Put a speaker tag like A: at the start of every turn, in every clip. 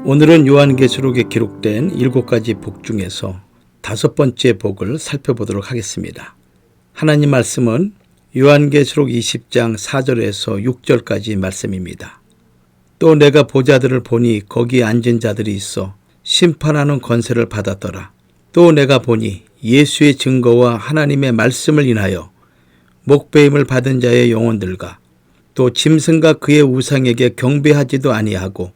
A: 오늘은 요한계시록에 기록된 7가지 복 중에서 5번째 복을 살펴보도록 하겠습니다. 하나님 말씀은 요한계시록 20장 4절에서 6절까지 말씀입니다. 또 내가 보자들을 보니 거기 앉은 자들이 있어 심판하는 권세를 받았더라. 또 내가 보니 예수의 증거와 하나님의 말씀을 인하여 목배임을 받은 자의 영혼들과 또 짐승과 그의 우상에게 경배하지도 아니하고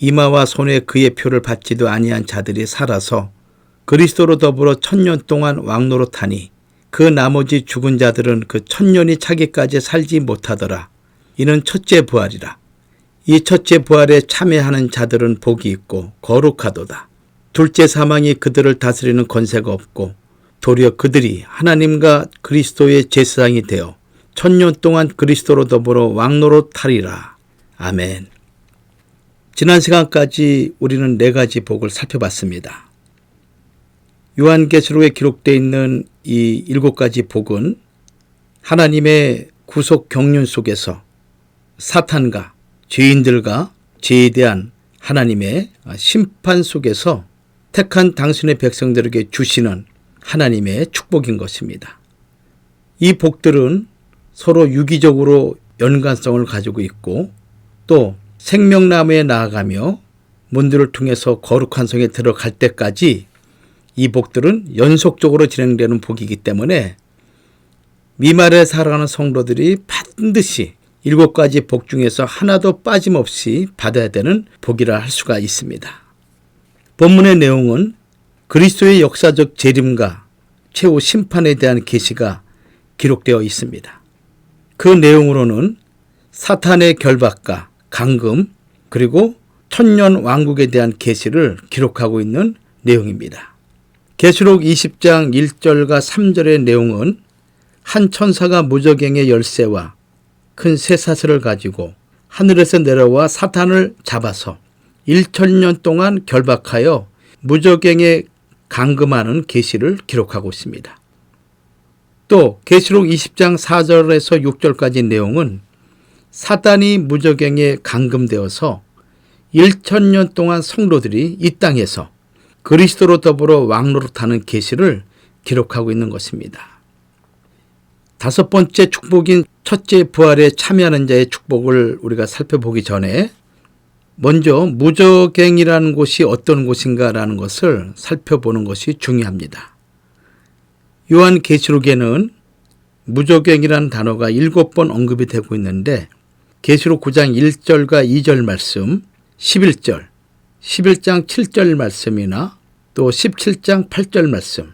A: 이마와 손에 그의 표를 받지도 아니한 자들이 살아서 그리스도로 더불어 1000년 동안 왕노릇하니 그 나머지 죽은 자들은 그 1000년이 차기까지 살지 못하더라. 이는 첫째 부활이라. 이 첫째 부활에 참여하는 자들은 복이 있고 거룩하도다. 둘째 사망이 그들을 다스리는 권세가 없고 도리어 그들이 하나님과 그리스도의 제사장이 되어 1000년 동안 그리스도로 더불어 왕노릇하리라. 아멘. 지난 시간까지 우리는 4가지 복을 살펴봤습니다. 요한계시록에 기록되어 있는 이 7가지 복은 하나님의 구속 경륜 속에서 사탄과 죄인들과 죄에 대한 하나님의 심판 속에서 택한 당신의 백성들에게 주시는 하나님의 축복인 것입니다. 이 복들은 서로 유기적으로 연관성을 가지고 있고 또 생명나무에 나아가며 문들을 통해서 거룩한 성에 들어갈 때까지 이 복들은 연속적으로 진행되는 복이기 때문에 미말에 살아가는 성도들이 반드시 7가지 복 중에서 하나도 빠짐없이 받아야 되는 복이라 할 수가 있습니다. 본문의 내용은 그리스도의 역사적 재림과 최후 심판에 대한 계시가 기록되어 있습니다. 그 내용으로는 사탄의 결박과 강금 그리고 1000년 왕국에 대한 계시를 기록하고 있는 내용입니다. 계시록 20장 1절과 3절의 내용은 한 천사가 무저갱의 열쇠와 큰 쇠사슬을 가지고 하늘에서 내려와 사탄을 잡아서 1000년 동안 결박하여 무저갱에 감금하는 계시를 기록하고 있습니다. 또 계시록 20장 4절에서 6절까지 내용은 사단이 무저갱에 감금되어서 1000년 동안 성도들이 이 땅에서 그리스도로 더불어 왕노릇하는 계시를 기록하고 있는 것입니다. 5번째 축복인 첫째 부활에 참여하는 자의 축복을 우리가 살펴보기 전에 먼저 무저갱이라는 곳이 어떤 곳인가라는 것을 살펴보는 것이 중요합니다. 요한계시록에는 무저갱이라는 단어가 7번 언급이 되고 있는데 계시록 9장 1절과 2절 말씀, 11절, 11장 7절 말씀이나 또 17장 8절 말씀,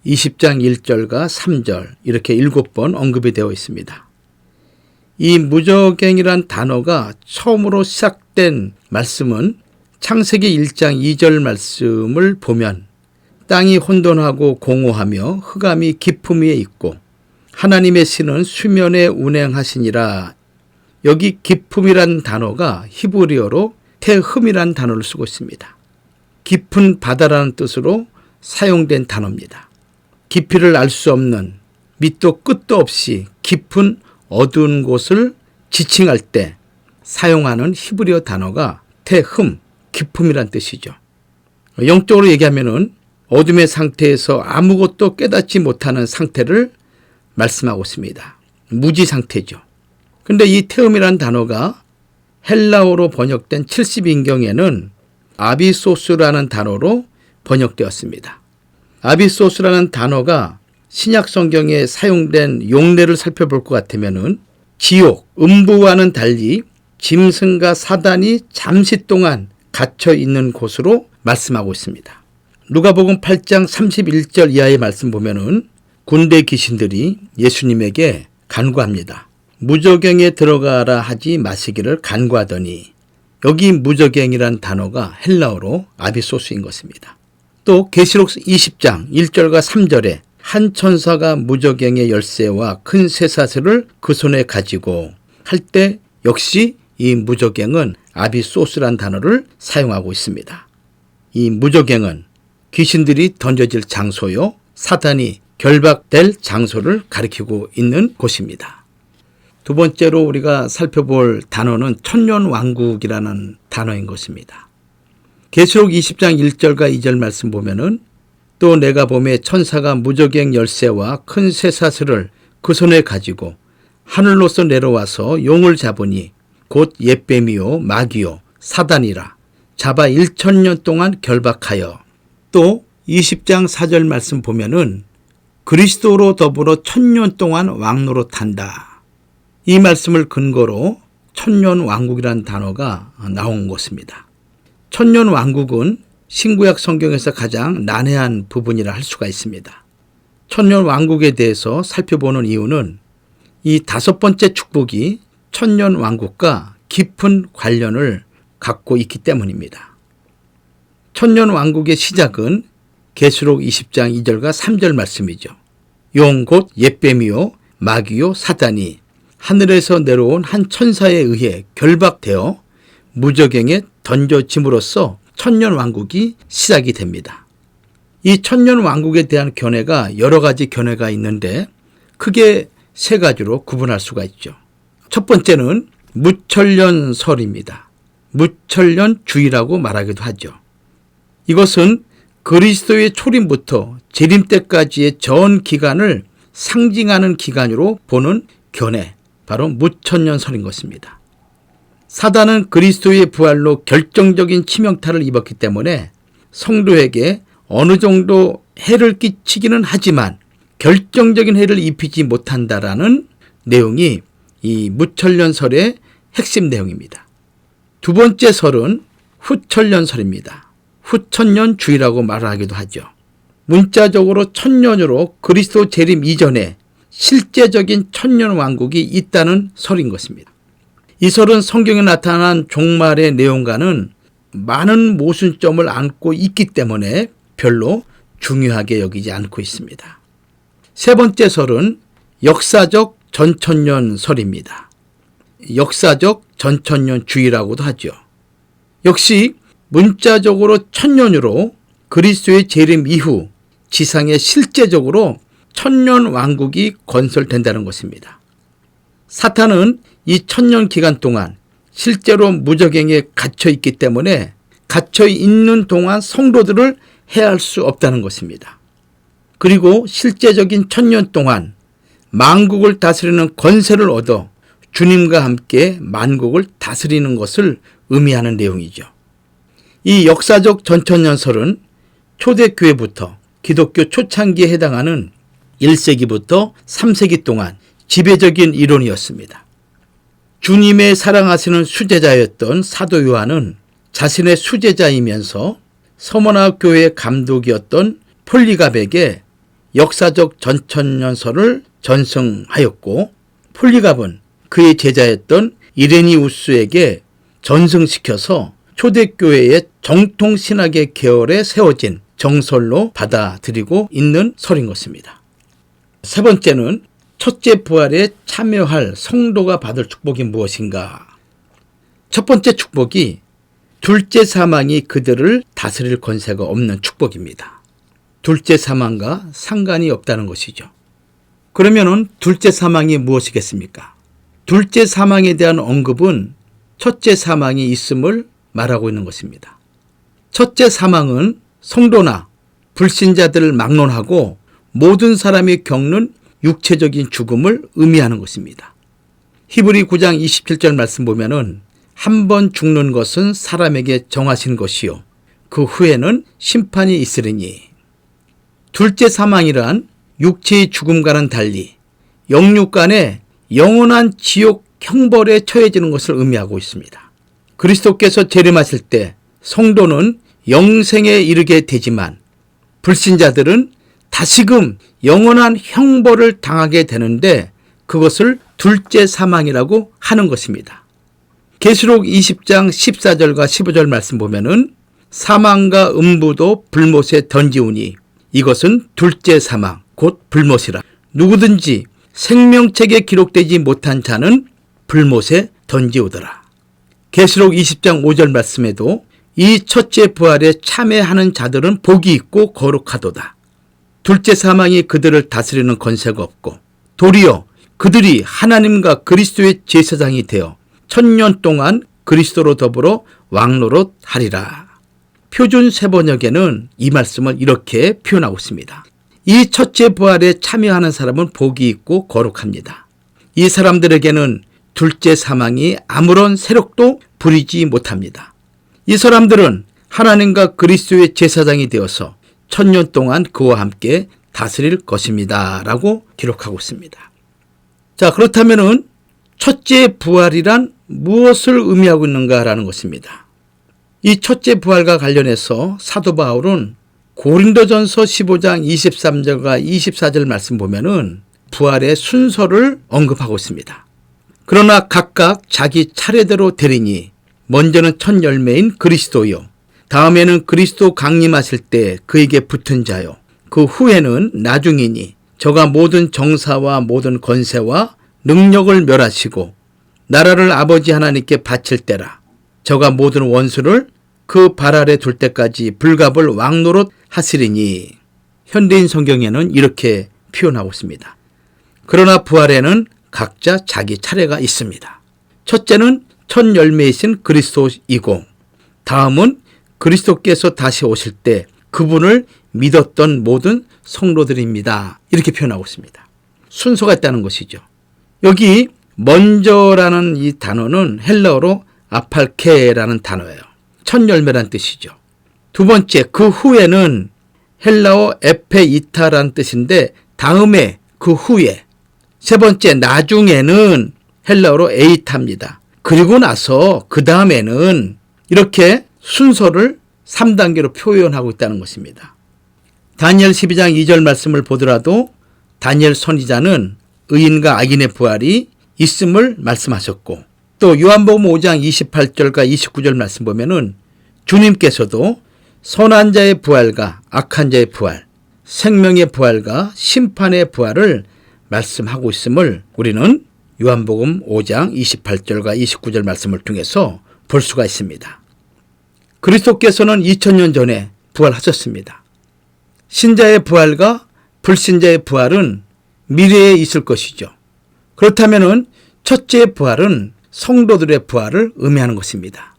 A: 20장 1절과 3절 이렇게 7번 언급이 되어 있습니다. 이 무저갱이란 단어가 처음으로 시작된 말씀은 창세기 1장 2절 말씀을 보면 땅이 혼돈하고 공허하며 흑암이 깊음 위에 있고 하나님의 신은 수면에 운행하시니라. 여기 깊음이란 단어가 히브리어로 테흠이란 단어를 쓰고 있습니다. 깊은 바다라는 뜻으로 사용된 단어입니다. 깊이를 알 수 없는 밑도 끝도 없이 깊은 어두운 곳을 지칭할 때 사용하는 히브리어 단어가 테흠, 깊음이란 뜻이죠. 영적으로 얘기하면은 어둠의 상태에서 아무것도 깨닫지 못하는 상태를 말씀하고 있습니다. 무지 상태죠. 근데 이 테음이란 단어가 헬라어로 번역된 70인경에는 아비소스라는 단어로 번역되었습니다. 아비소스라는 단어가 신약 성경에 사용된 용례를 살펴볼 것 같으면은 지옥, 음부와는 달리 짐승과 사단이 잠시 동안 갇혀 있는 곳으로 말씀하고 있습니다. 누가복음 8장 31절 이하의 말씀 보면은 군대 귀신들이 예수님에게 간구합니다. 무저갱에 들어가라 하지 마시기를 간구하더니 여기 무저갱이란 단어가 헬라어로 아비소스인 것입니다. 또 계시록 20장 1절과 3절에 한 천사가 무저갱의 열쇠와 큰 쇠사슬을 그 손에 가지고 할 때 역시 이 무저갱은 아비소스란 단어를 사용하고 있습니다. 이 무저갱은 귀신들이 던져질 장소요, 사탄이 결박될 장소를 가리키고 있는 곳입니다. 두 번째로 우리가 살펴볼 단어는 천년왕국이라는 단어인 것입니다. 계시록 20장 1절과 2절 말씀 보면은 또 내가 보매 천사가 무저갱 열쇠와 큰 쇠사슬을 그 손에 가지고 하늘로서 내려와서 용을 잡으니 곧 옅뱀이요 마귀요 사단이라 잡아 1000년 동안 결박하여. 또 20장 4절 말씀 보면은 그리스도로 더불어 1000년 동안 왕노릇한다. 이 말씀을 근거로 천년왕국이라는 단어가 나온 것입니다. 천년왕국은 신구약 성경에서 가장 난해한 부분이라 할 수가 있습니다. 천년왕국에 대해서 살펴보는 이유는 이 5번째 축복이 천년왕국과 깊은 관련을 갖고 있기 때문입니다. 천년왕국의 시작은 계시록 20장 2절과 3절 말씀이죠. 용 곧 옅뱀이요 마귀요 사단이 하늘에서 내려온 한 천사에 의해 결박되어 무저갱에 던져짐으로써 천년왕국이 시작이 됩니다. 이 천년왕국에 대한 견해가 여러 가지 견해가 있는데 크게 3가지로 구분할 수가 있죠. 첫 번째는 무천년설입니다. 무천년주의라고 말하기도 하죠. 이것은 그리스도의 초림부터 재림 때까지의 전 기간을 상징하는 기간으로 보는 견해, 바로 무천년설인 것입니다. 사단은 그리스도의 부활로 결정적인 치명타를 입었기 때문에 성도에게 어느 정도 해를 끼치기는 하지만 결정적인 해를 입히지 못한다라는 내용이 이 무천년설의 핵심 내용입니다. 두 번째 설은 후천년설입니다. 후천년주의라고 말하기도 하죠. 문자적으로 천년으로 그리스도 재림 이전에 실제적인 천년왕국이 있다는 설인 것입니다. 이 설은 성경에 나타난 종말의 내용과는 많은 모순점을 안고 있기 때문에 별로 중요하게 여기지 않고 있습니다. 세 번째 설은 역사적 전천년설입니다. 역사적 전천년주의라고도 하죠. 역시 문자적으로 천년으로 그리스도의 재림 이후 지상에 실제적으로 천년왕국이 건설된다는 것입니다. 사탄은 이 천년 기간 동안 실제로 무저갱에 갇혀 있기 때문에 갇혀 있는 동안 성도들을 해할 수 없다는 것입니다. 그리고 실제적인 천년 동안 만국을 다스리는 권세를 얻어 주님과 함께 만국을 다스리는 것을 의미하는 내용이죠. 이 역사적 전천년설은 초대교회부터 기독교 초창기에 해당하는 1세기부터 3세기 동안 지배적인 이론이었습니다. 주님의 사랑하시는 수제자였던 사도 요한은 자신의 수제자이면서 서머나 교회의 감독이었던 폴리갑에게 역사적 전천년설을 전승하였고, 폴리갑은 그의 제자였던 이레니우스에게 전승시켜서 초대교회의 정통신학의 계열에 세워진 정설로 받아들이고 있는 설인 것입니다. 세 번째는 첫째 부활에 참여할 성도가 받을 축복이 무엇인가? 첫 번째 축복이 둘째 사망이 그들을 다스릴 권세가 없는 축복입니다. 둘째 사망과 상관이 없다는 것이죠. 그러면은 둘째 사망이 무엇이겠습니까? 둘째 사망에 대한 언급은 첫째 사망이 있음을 말하고 있는 것입니다. 첫째 사망은 성도나 불신자들을 막론하고 모든 사람이 겪는 육체적인 죽음을 의미하는 것입니다. 히브리 9장 27절 말씀 보면은 한 번 죽는 것은 사람에게 정하신 것이요 그 후에는 심판이 있으리니. 둘째 사망이란 육체의 죽음과는 달리 영육 간에 영원한 지옥 형벌에 처해지는 것을 의미하고 있습니다. 그리스도께서 재림하실 때 성도는 영생에 이르게 되지만 불신자들은 다시금 영원한 형벌을 당하게 되는데 그것을 둘째 사망이라고 하는 것입니다. 계시록 20장 14절과 15절 말씀 보면은 사망과 음부도 불못에 던지우니 이것은 둘째 사망 곧 불못이라. 누구든지 생명책에 기록되지 못한 자는 불못에 던지우더라. 계시록 20장 5절 말씀에도 이 첫째 부활에 참여하는 자들은 복이 있고 거룩하도다. 둘째 사망이 그들을 다스리는 권세가 없고 도리어 그들이 하나님과 그리스도의 제사장이 되어 천년 동안 그리스도로 더불어 왕노릇하리라. 표준 세번역에는 이 말씀을 이렇게 표현하고 있습니다. 이 첫째 부활에 참여하는 사람은 복이 있고 거룩합니다. 이 사람들에게는 둘째 사망이 아무런 세력도 부리지 못합니다. 이 사람들은 하나님과 그리스도의 제사장이 되어서 1000년 동안 그와 함께 다스릴 것입니다. 라고 기록하고 있습니다. 자, 그렇다면은 첫째 부활이란 무엇을 의미하고 있는가라는 것입니다. 이 첫째 부활과 관련해서 사도 바울은 고린도전서 15장 23절과 24절 말씀 보면은 부활의 순서를 언급하고 있습니다. 그러나 각각 자기 차례대로 되리니 먼저는 첫 열매인 그리스도요. 다음에는 그리스도 강림하실 때 그에게 붙은 자요. 그 후에는 나중이니 저가 모든 정사와 모든 권세와 능력을 멸하시고 나라를 아버지 하나님께 바칠 때라. 저가 모든 원수를 그 발 아래 둘 때까지 불갑을 왕노릇 하시리니. 현대인 성경에는 이렇게 표현하고 있습니다. 그러나 부활에는 각자 자기 차례가 있습니다. 첫째는 첫 열매이신 그리스도이고 다음은 그리스도께서 다시 오실 때 그분을 믿었던 모든 성도들입니다. 이렇게 표현하고 있습니다. 순서가 있다는 것이죠. 여기 먼저라는 이 단어는 헬라어로 아팔케라는 단어예요. 첫 열매란 뜻이죠. 두 번째, 그 후에는 헬라어 에페이타라는 뜻인데 다음에, 그 후에. 세 번째, 나중에는 헬라어로 에이타입니다. 그리고 나서 그 다음에는 이렇게 순서를 3단계로 표현하고 있다는 것입니다. 다니엘 12장 2절 말씀을 보더라도 다니엘 선지자는 의인과 악인의 부활이 있음을 말씀하셨고 또 요한복음 5장 28절과 29절 말씀 보면은 주님께서도 선한 자의 부활과 악한 자의 부활, 생명의 부활과 심판의 부활을 말씀하고 있음을 우리는 요한복음 5장 28절과 29절 말씀을 통해서 볼 수가 있습니다. 그리스도께서는 2000년 전에 부활하셨습니다. 신자의 부활과 불신자의 부활은 미래에 있을 것이죠. 그렇다면 첫째 부활은 성도들의 부활을 의미하는 것입니다.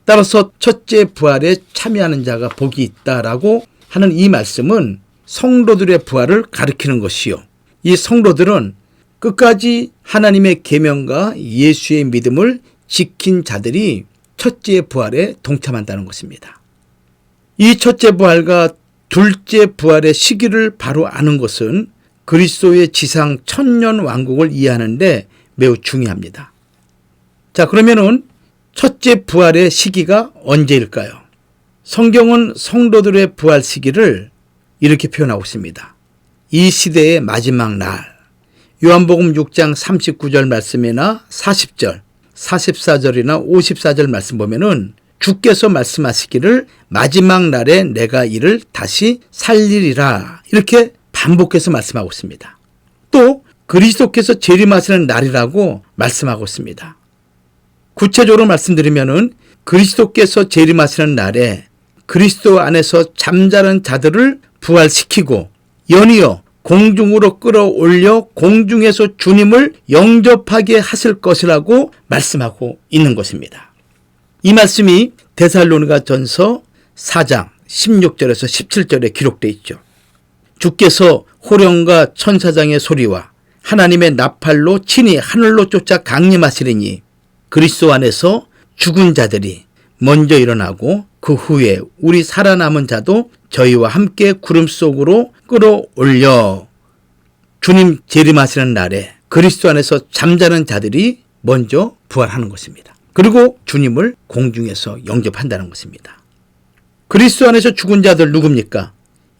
A: 따라서 첫째 부활에 참여하는 자가 복이 있다라고 하는 이 말씀은 성도들의 부활을 가리키는 것이요. 이 성도들은 끝까지 하나님의 계명과 예수의 믿음을 지킨 자들이 첫째 부활에 동참한다는 것입니다. 이 첫째 부활과 둘째 부활의 시기를 바로 아는 것은 그리스도의 지상 천년 왕국을 이해하는 데 매우 중요합니다. 자, 그러면은 첫째 부활의 시기가 언제일까요? 성경은 성도들의 부활 시기를 이렇게 표현하고 있습니다. 이 시대의 마지막 날. 요한복음 6장 39절 말씀이나 40절, 44절이나 54절 말씀 보면은 주께서 말씀하시기를 마지막 날에 내가 이를 다시 살리리라. 이렇게 반복해서 말씀하고 있습니다. 또 그리스도께서 재림하시는 날이라고 말씀하고 있습니다. 구체적으로 말씀드리면은 그리스도께서 재림하시는 날에 그리스도 안에서 잠자는 자들을 부활시키고 연이어 공중으로 끌어올려 공중에서 주님을 영접하게 하실 것이라고 말씀하고 있는 것입니다. 이 말씀이 데살로니가 전서 4장 16절에서 17절에 기록되어 있죠. 주께서 호령과 천사장의 소리와 하나님의 나팔로 친히 하늘로 쫓아 강림하시리니 그리스도 안에서 죽은 자들이 먼저 일어나고 그 후에 우리 살아남은 자도 저희와 함께 구름 속으로 끌어올려 주님 재림하시는 날에 그리스도 안에서 잠자는 자들이 먼저 부활하는 것입니다. 그리고 주님을 공중에서 영접한다는 것입니다. 그리스도 안에서 죽은 자들 누굽니까?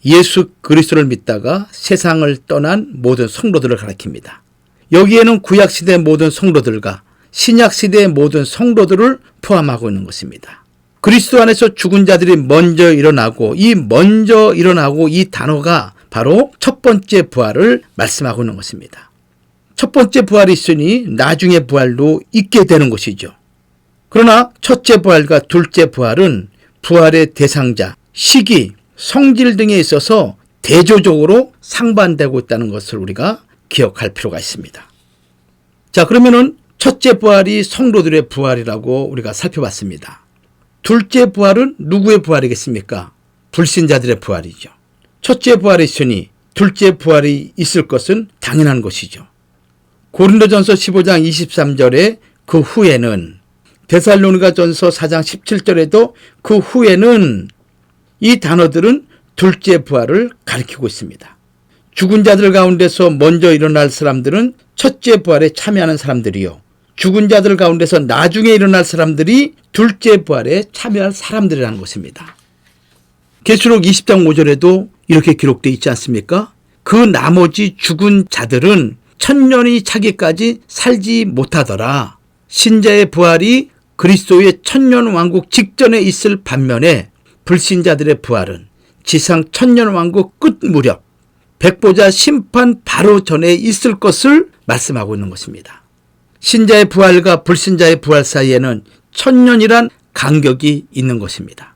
A: 예수 그리스도를 믿다가 세상을 떠난 모든 성도들을 가리킵니다. 여기에는 구약시대 모든 성도들과 신약시대의 모든 성도들을 포함하고 있는 것입니다. 그리스도 안에서 죽은 자들이 먼저 일어나고 이 단어가 바로 첫 번째 부활을 말씀하고 있는 것입니다. 첫 번째 부활이 있으니 나중에 부활도 있게 되는 것이죠. 그러나 첫째 부활과 둘째 부활은 부활의 대상자, 시기, 성질 등에 있어서 대조적으로 상반되고 있다는 것을 우리가 기억할 필요가 있습니다. 자, 그러면은 첫째 부활이 성도들의 부활이라고 우리가 살펴봤습니다. 둘째 부활은 누구의 부활이겠습니까? 불신자들의 부활이죠. 첫째 부활이 있으니 둘째 부활이 있을 것은 당연한 것이죠. 고린도전서 15장 23절에 그 후에는, 데살로니가전서 4장 17절에도 그 후에는, 이 단어들은 둘째 부활을 가리키고 있습니다. 죽은 자들 가운데서 먼저 일어날 사람들은 첫째 부활에 참여하는 사람들이요, 죽은 자들 가운데서 나중에 일어날 사람들이 둘째 부활에 참여할 사람들이라는 것입니다. 계시록 20장 5절에도 이렇게 기록되어 있지 않습니까? 그 나머지 죽은 자들은 천년이 차기까지 살지 못하더라. 신자의 부활이 그리스도의 천년왕국 직전에 있을 반면에 불신자들의 부활은 지상 천년왕국 끝 무렵 백보자 심판 바로 전에 있을 것을 말씀하고 있는 것입니다. 신자의 부활과 불신자의 부활 사이에는 천년이란 간격이 있는 것입니다.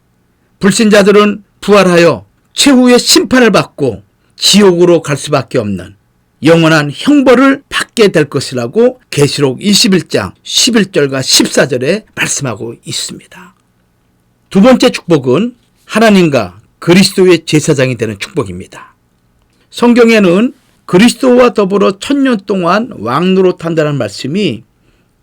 A: 불신자들은 부활하여 최후의 심판을 받고 지옥으로 갈 수밖에 없는 영원한 형벌을 받게 될 것이라고 계시록 21장 11절과 14절에 말씀하고 있습니다. 두 번째 축복은 하나님과 그리스도의 제사장이 되는 축복입니다. 성경에는 그리스도와 더불어 천년 동안 왕노릇 한다는 말씀이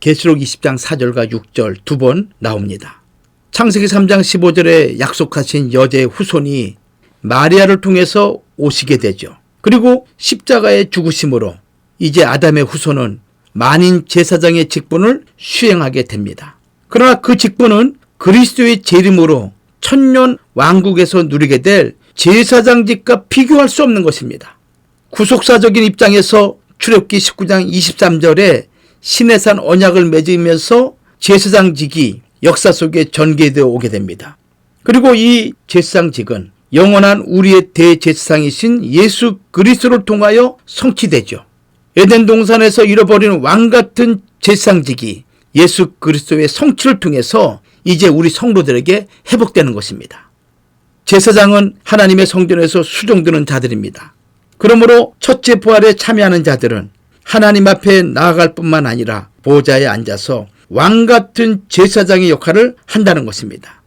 A: 계시록 20장 4절과 6절 두 번 나옵니다. 창세기 3장 15절에 약속하신 여자의 후손이 마리아를 통해서 오시게 되죠. 그리고 십자가의 죽으심으로 이제 아담의 후손은 만인 제사장의 직분을 수행하게 됩니다. 그러나 그 직분은 그리스도의 재림으로 천년 왕국에서 누리게 될 제사장직과 비교할 수 없는 것입니다. 구속사적인 입장에서 출애굽기 19장 23절에 시내산 언약을 맺으면서 제사장직이 역사 속에 전개되어 오게 됩니다. 그리고 이 제사장직은 영원한 우리의 대제사장이신 예수 그리스도를 통하여 성취되죠. 에덴 동산에서 잃어버린 왕같은 제사장직이 예수 그리스도의 성취를 통해서 이제 우리 성도들에게 회복되는 것입니다. 제사장은 하나님의 성전에서 수종드는 자들입니다. 그러므로 첫째 부활에 참여하는 자들은 하나님 앞에 나아갈 뿐만 아니라 보좌에 앉아서 왕같은 제사장의 역할을 한다는 것입니다.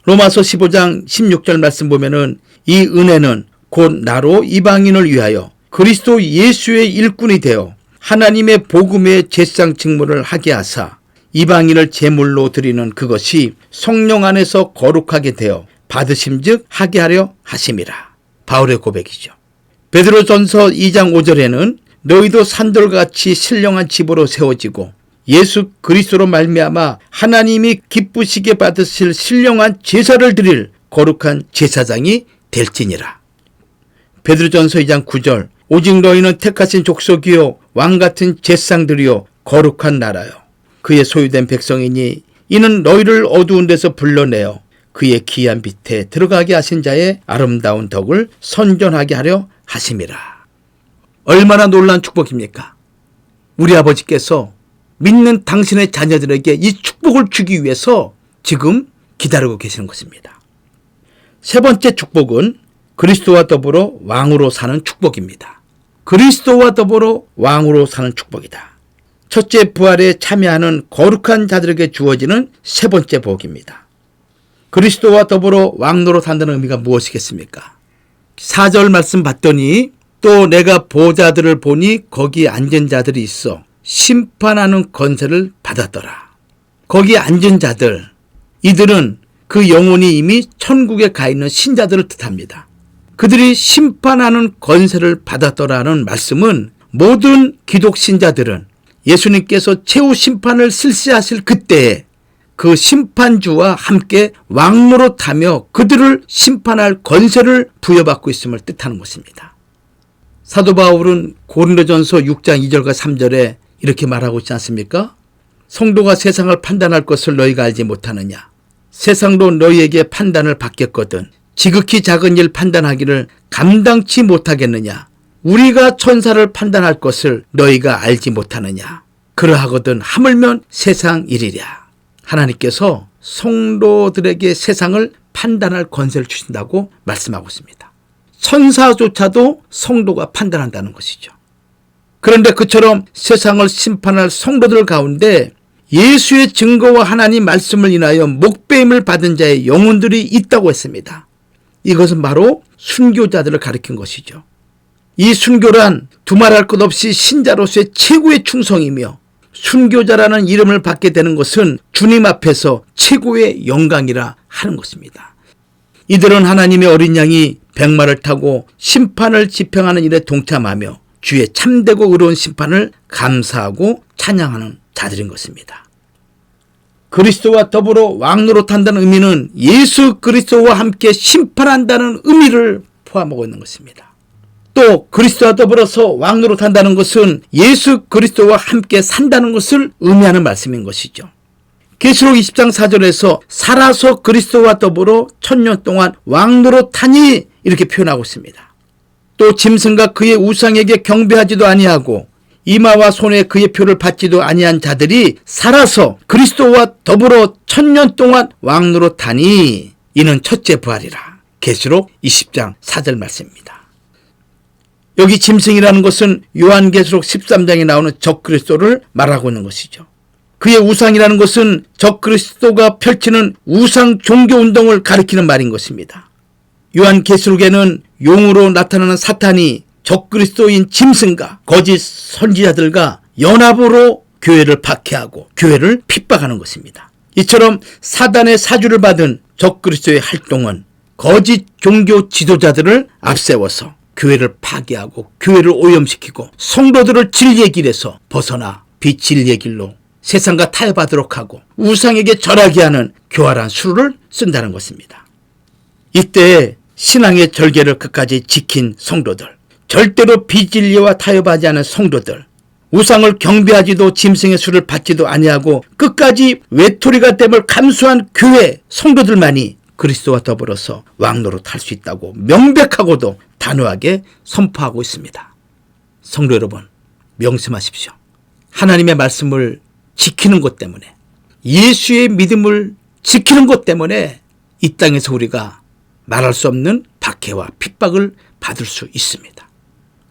A: 로마서 15장 16절 말씀 보면은 이 은혜는 곧 나로 이방인을 위하여 그리스도 예수의 일꾼이 되어 하나님의 복음의 제사장 직무를 하게 하사 이방인을 제물로 드리는 그것이 성령 안에서 거룩하게 되어 받으심즉 하게 하려 하심이라. 바울의 고백이죠. 베드로전서 2장 5절에는 너희도 산돌같이 신령한 집으로 세워지고 예수 그리스도로 말미암아 하나님이 기쁘시게 받으실 신령한 제사를 드릴 거룩한 제사장이 될지니라. 베드로전서 2장 9절 오직 너희는 택하신 족속이요 왕같은 제사장들이요 거룩한 나라요 그의 소유된 백성이니 이는 너희를 어두운 데서 불러내어 그의 기이한 빛에 들어가게 하신 자의 아름다운 덕을 선전하게 하려 하심이라. 얼마나 놀라운 축복입니까? 우리 아버지께서 믿는 당신의 자녀들에게 이 축복을 주기 위해서 지금 기다리고 계시는 것입니다. 세 번째 축복은 그리스도와 더불어 왕으로 사는 축복입니다. 그리스도와 더불어 왕으로 사는 축복이다. 첫째 부활에 참여하는 거룩한 자들에게 주어지는 세 번째 복입니다. 그리스도와 더불어 왕노릇 한다는 의미가 무엇이겠습니까? 4절 말씀 봤더니 또 내가 보좌들을 보니 거기 앉은 자들이 있어 심판하는 권세를 받았더라. 거기 앉은 자들, 이들은 그 영혼이 이미 천국에 가 있는 신자들을 뜻합니다. 그들이 심판하는 권세를 받았더라는 말씀은 모든 기독 신자들은 예수님께서 최후 심판을 실시하실 그때에 그 심판주와 함께 왕노릇하며 그들을 심판할 권세를 부여받고 있음을 뜻하는 것입니다. 사도 바울은 고린도전서 6장 2절과 3절에 이렇게 말하고 있지 않습니까? 성도가 세상을 판단할 것을 너희가 알지 못하느냐? 세상도 너희에게 판단을 받겠거든 지극히 작은 일 판단하기를 감당치 못하겠느냐? 우리가 천사를 판단할 것을 너희가 알지 못하느냐? 그러하거든 하물며 세상 일이랴. 하나님께서 성도들에게 세상을 판단할 권세를 주신다고 말씀하고 있습니다. 천사조차도 성도가 판단한다는 것이죠. 그런데 그처럼 세상을 심판할 성도들 가운데 예수의 증거와 하나님 말씀을 인하여 목배임을 받은 자의 영혼들이 있다고 했습니다. 이것은 바로 순교자들을 가리킨 것이죠. 이 순교란 두말할 것 없이 신자로서의 최고의 충성이며 순교자라는 이름을 받게 되는 것은 주님 앞에서 최고의 영광이라 하는 것입니다. 이들은 하나님의 어린 양이 백마를 타고 심판을 집행하는 일에 동참하며 주의 참되고 의로운 심판을 감사하고 찬양하는 자들인 것입니다. 그리스도와 더불어 왕노릇한다는 의미는 예수 그리스도와 함께 심판한다는 의미를 포함하고 있는 것입니다. 또 그리스도와 더불어서 왕노릇한다는 것은 예수 그리스도와 함께 산다는 것을 의미하는 말씀인 것이죠. 계시록 20장 4절에서 살아서 그리스도와 더불어 1000년 동안 왕노릇하니 이렇게 표현하고 있습니다. 또 짐승과 그의 우상에게 경배하지도 아니하고 이마와 손에 그의 표를 받지도 아니한 자들이 살아서 그리스도와 더불어 1000년 동안 왕노릇하니 이는 첫째 부활이라. 계시록 20장 4절 말씀입니다. 여기 짐승이라는 것은 요한계시록 13장에 나오는 적그리스도를 말하고 있는 것이죠. 그의 우상이라는 것은 적그리스도가 펼치는 우상 종교운동을 가리키는 말인 것입니다. 요한계시록에는 용으로 나타나는 사탄이 적그리스도인 짐승과 거짓 선지자들과 연합으로 교회를 박해하고 교회를 핍박하는 것입니다. 이처럼 사단의 사주를 받은 적그리스도의 활동은 거짓 종교 지도자들을 앞세워서 교회를 파괴하고 교회를 오염시키고 성도들을 진리의 길에서 벗어나 비진리의 길로 세상과 타협하도록 하고 우상에게 절하게 하는 교활한 수를 쓴다는 것입니다. 이때 신앙의 절개를 끝까지 지킨 성도들, 절대로 비진리와 타협하지 않은 성도들, 우상을 경배하지도 짐승의 수를 받지도 아니하고 끝까지 외톨이가 됨을 감수한 교회 성도들만이 그리스도와 더불어서 왕노릇할 수 있다고 명백하고도 단호하게 선포하고 있습니다. 성도 여러분, 명심하십시오. 하나님의 말씀을 지키는 것 때문에, 예수의 믿음을 지키는 것 때문에 이 땅에서 우리가 말할 수 없는 박해와 핍박을 받을 수 있습니다.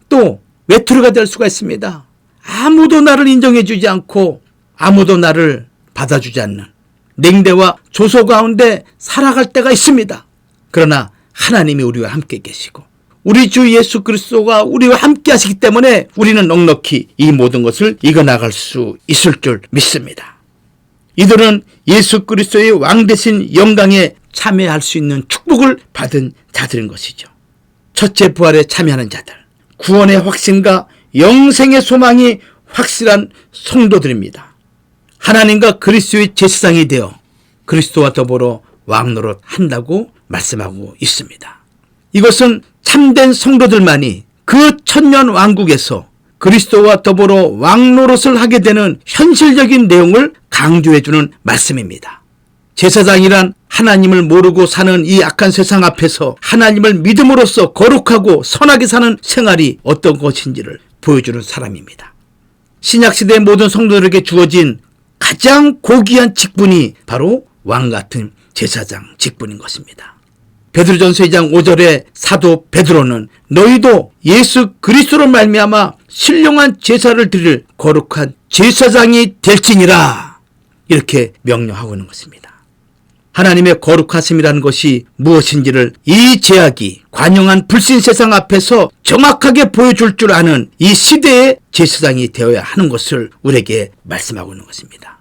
A: 또 외톨이가 될 수가 있습니다. 아무도 나를 인정해 주지 않고 아무도 나를 받아주지 않는 냉대와 조소 가운데 살아갈 때가 있습니다. 그러나 하나님이 우리와 함께 계시고 우리 주 예수 그리스도가 우리와 함께 하시기 때문에 우리는 넉넉히 이 모든 것을 이겨나갈 수 있을 줄 믿습니다. 이들은 예수 그리스도의 왕 되신 영광에 참여할 수 있는 축복을 받은 자들인 것이죠. 첫째 부활에 참여하는 자들, 구원의 확신과 영생의 소망이 확실한 성도들입니다. 하나님과 그리스도의 제사장이 되어 그리스도와 더불어 왕노릇 한다고 말씀하고 있습니다. 이것은 참된 성도들만이 그 천년 왕국에서 그리스도와 더불어 왕노릇을 하게 되는 현실적인 내용을 강조해주는 말씀입니다. 제사장이란 하나님을 모르고 사는 이 악한 세상 앞에서 하나님을 믿음으로써 거룩하고 선하게 사는 생활이 어떤 것인지를 보여주는 사람입니다. 신약시대의 모든 성도들에게 주어진 가장 고귀한 직분이 바로 왕같은 제사장 직분인 것입니다. 베드로전서 2장 5절에 사도 베드로는 너희도 예수 그리스도로 말미암아 신령한 제사를 드릴 거룩한 제사장이 될지니라 이렇게 명령하고 있는 것입니다. 하나님의 거룩하심이라는 것이 무엇인지를 이 제약이 관영한 불신 세상 앞에서 정확하게 보여줄 줄 아는 이 시대의 제사장이 되어야 하는 것을 우리에게 말씀하고 있는 것입니다.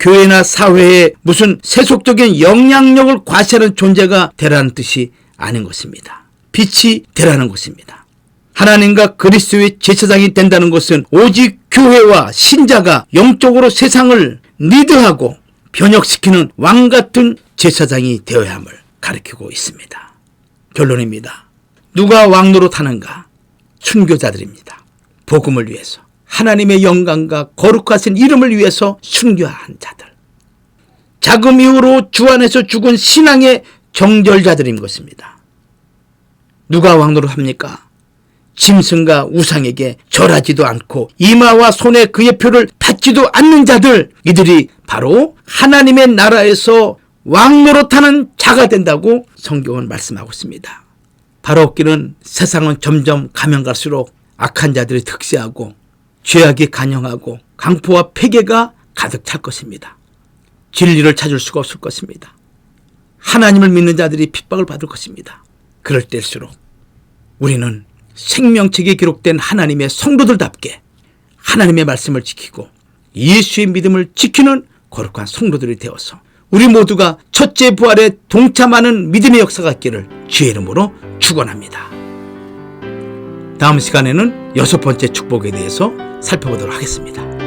A: 교회나 사회에 무슨 세속적인 영향력을 과시하는 존재가 되라는 뜻이 아닌 것입니다. 빛이 되라는 것입니다. 하나님과 그리스도의 제사장이 된다는 것은 오직 교회와 신자가 영적으로 세상을 리드하고 변혁시키는 왕같은 제사장이 되어야 함을 가리키고 있습니다. 결론입니다. 누가 왕노릇하는가? 순교자들입니다. 복음을 위해서, 하나님의 영광과 거룩하신 이름을 위해서 순교한 자들. 자금 이후로 주 안에서 죽은 신앙의 정절자들인 것입니다. 누가 왕노릇합니까? 짐승과 우상에게 절하지도 않고 이마와 손에 그의 표를 받지도 않는 자들, 이들이 바로 하나님의 나라에서 왕노릇하는 자가 된다고 성경은 말씀하고 있습니다. 바로 없기는 세상은 점점 가면 갈수록 악한 자들이 득세하고 죄악이 간영하고 강포와 폐괴가 가득 찰 것입니다. 진리를 찾을 수가 없을 것입니다. 하나님을 믿는 자들이 핍박을 받을 것입니다. 그럴 때일수록 우리는 생명책에 기록된 하나님의 성도들답게 하나님의 말씀을 지키고 예수의 믿음을 지키는 거룩한 성도들이 되어서 우리 모두가 첫째 부활에 동참하는 믿음의 역사가 있기를 주의 이름으로 축원합니다. 다음 시간에는 6번째 축복에 대해서 살펴보도록 하겠습니다.